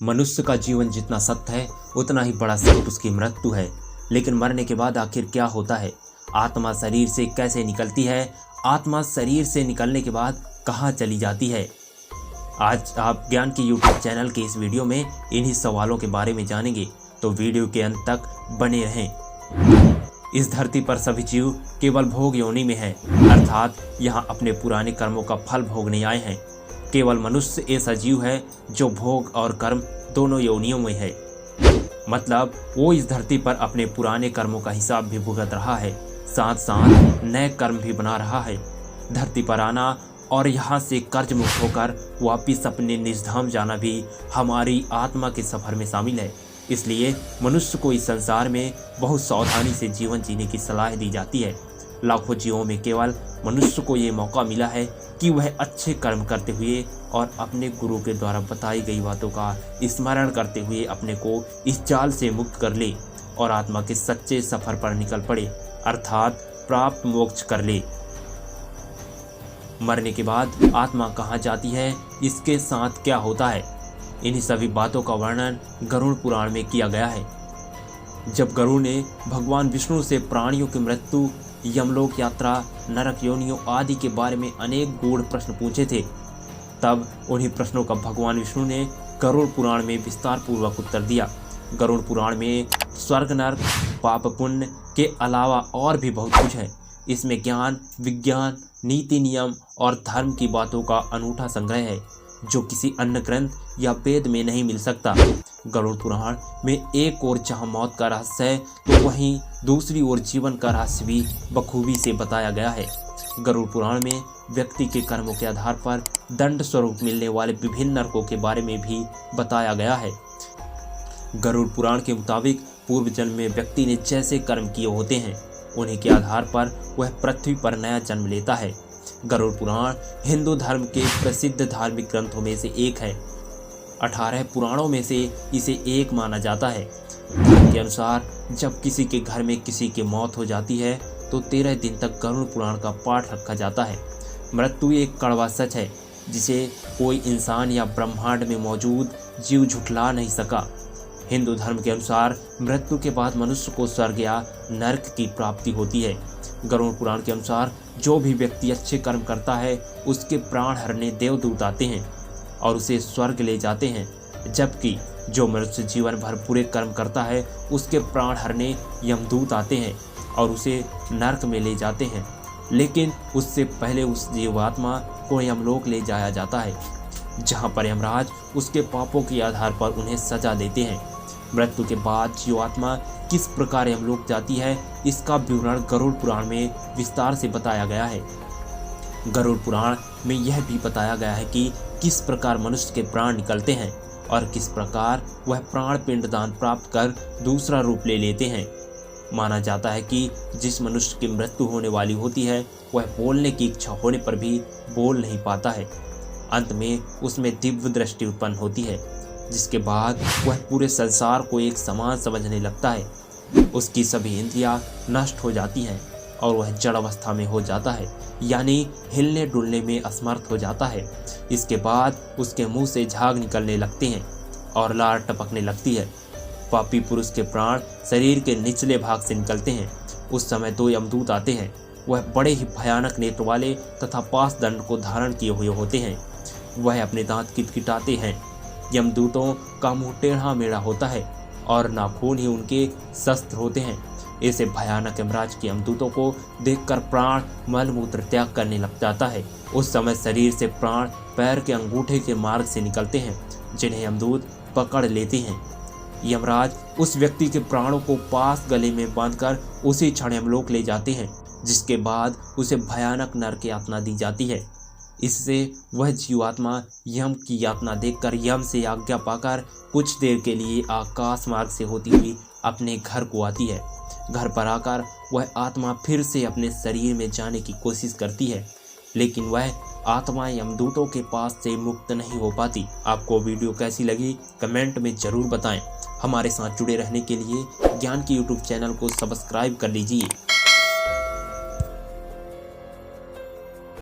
मनुष्य का जीवन जितना सत्य है उतना ही बड़ा सत्य उसकी मृत्यु है। लेकिन मरने के बाद आखिर क्या होता है? आत्मा शरीर से कैसे निकलती है? आत्मा शरीर से निकलने के बाद कहाँ चली जाती है? आज आप ज्ञान के YouTube चैनल के इस वीडियो में इन्हीं सवालों के बारे में जानेंगे, तो वीडियो के अंत तक बने रहें। इस धरती पर सभी जीव केवल भोग योनि में हैं, अर्थात यहाँ अपने पुराने कर्मों का फल भोगने आए हैं। केवल मनुष्य ऐसा जीव है जो भोग और कर्म दोनों योनियों में है। मतलब वो इस धरती पर अपने पुराने कर्मों का हिसाब भी भुगत रहा है, साथ साथ नए कर्म भी बना रहा है। धरती पर आना और यहाँ से कर्ज मुक्त होकर वापिस अपने निजधाम जाना भी हमारी आत्मा के सफर में शामिल है। इसलिए मनुष्य को इस संसार में बहुत सावधानी से जीवन जीने की सलाह दी जाती है। लाखों जीवों में केवल मनुष्य को ये मौका मिला है कि वह अच्छे कर्म करते हुए और अपने गुरु के द्वारा बताई गई बातों का स्मरण करते हुए अपने को इस जाल से मुक्त कर ले और आत्मा के सच्चे सफर पर निकल पड़े, अर्थात प्राप्त मोक्ष कर ले। मरने के बाद आत्मा कहाँ जाती है, इसके साथ क्या होता है, इन्हीं सभी बातों का वर्णन गरुड़ पुराण में किया गया है। जब गरुड़ ने भगवान विष्णु से प्राणियों की मृत्यु, यमलोक यात्रा, नरक योनियों आदि के बारे में अनेक गूढ़ प्रश्न पूछे थे, तब उन्हीं प्रश्नों का भगवान विष्णु ने गरुड़ पुराण में विस्तार पूर्वक उत्तर दिया। गरुड़ पुराण में स्वर्ग नरक, पाप पुण्य के अलावा और भी बहुत कुछ है। इसमें ज्ञान, विज्ञान, नीति नियम और धर्म की बातों का अनूठा संग्रह है, जो किसी अन्य ग्रंथ या वेद में नहीं मिल सकता। गरुड़ पुराण में एक ओर जहाँ मौत का रहस्य है, तो वहीं दूसरी ओर जीवन का रहस्य भी बखूबी से बताया गया है। गरुड़ पुराण में व्यक्ति के कर्मों के आधार पर दंड स्वरूप मिलने वाले विभिन्न नरकों के बारे में भी बताया गया है। गरुड़ पुराण के मुताबिक पूर्व जन्म में व्यक्ति ने जैसे कर्म किए होते हैं, उन्हीं के आधार पर वह पृथ्वी पर नया जन्म लेता है। गरुड़ पुराण हिंदू धर्म के प्रसिद्ध धार्मिक ग्रंथों में से एक है। 18 पुराणों में से इसे एक माना जाता है। धर्म के अनुसार जब किसी के घर में किसी की मौत हो जाती है तो 13 दिन तक गरुड़ पुराण का पाठ रखा जाता है। मृत्यु एक कड़वा सच है जिसे कोई इंसान या ब्रह्मांड में मौजूद जीव झुठला नहीं सका। हिंदू धर्म के अनुसार मृत्यु के बाद मनुष्य को स्वर्ग या नरक की प्राप्ति होती है। गरुड़ पुराण के अनुसार जो भी व्यक्ति अच्छे कर्म करता है उसके प्राण हरने देवदूत आते हैं और उसे स्वर्ग ले जाते हैं, जबकि जो मनुष्य जीवन भर बुरे कर्म करता है उसके प्राण हरने यमदूत आते हैं और उसे नरक में ले जाते हैं। लेकिन उससे पहले उस जीवात्मा को यमलोक ले जाया जाता है, जहाँ पर यमराज उसके पापों के आधार पर उन्हें सजा देते हैं। मृत्यु के बाद जीवात्मा किस प्रकार यमलोक जाती है, इसका विवरण गरुड़ पुराण में विस्तार से बताया गया है। गरुड़ पुराण में यह भी बताया गया है कि किस प्रकार मनुष्य के प्राण निकलते हैं और किस प्रकार वह प्राण पिंडदान प्राप्त कर दूसरा रूप ले लेते हैं। माना जाता है कि जिस मनुष्य की मृत्यु होने वाली होती है वह बोलने की इच्छा होने पर भी बोल नहीं पाता है। अंत में उसमें दिव्य दृष्टि उत्पन्न होती है, जिसके बाद वह पूरे संसार को एक समान समझने लगता है। उसकी सभी इंद्रियां नष्ट हो जाती हैं और वह जड़ अवस्था में हो जाता है, यानी हिलने डुलने में असमर्थ हो जाता है। इसके बाद उसके मुंह से झाग निकलने लगते हैं और लार टपकने लगती है। पापी पुरुष के प्राण शरीर के निचले भाग से निकलते हैं। उस समय 2 यमदूत आते हैं। वह बड़े ही भयानक नेत्र वाले तथा पास दंड को धारण किए हुए होते हैं। वह अपने दांत किटकिटाते हैं। यमदूतों का मुंह टेढ़ा मेढ़ा होता है और नाखून ही उनके शस्त्र होते हैं। ऐसे भयानक यमराज के यमदूतों को देखकर प्राण मल मूत्र त्याग करने लग जाता है। उस समय शरीर से प्राण पैर के अंगूठे के मार्ग से निकलते हैं, जिन्हें यमदूत पकड़ लेते हैं। यमराज उस व्यक्ति के प्राणों को पास गले में बांधकर उसी क्षण यमलोक ले जाते हैं, जिसके बाद उसे भयानक नरक यातना दी जाती है। इससे वह जीवात्मा यम की यातना देखकर यम से आज्ञा पाकर कुछ देर के लिए आकाश मार्ग से होती हुई अपने घर को आती है। घर पर आकर वह आत्मा फिर से अपने शरीर में जाने की कोशिश करती है, लेकिन वह आत्मा यमदूतों के पास से मुक्त नहीं हो पाती। आपको वीडियो कैसी लगी कमेंट में ज़रूर बताएं। हमारे साथ जुड़े रहने के लिए ज्ञान की YouTube चैनल को सब्सक्राइब कर लीजिए।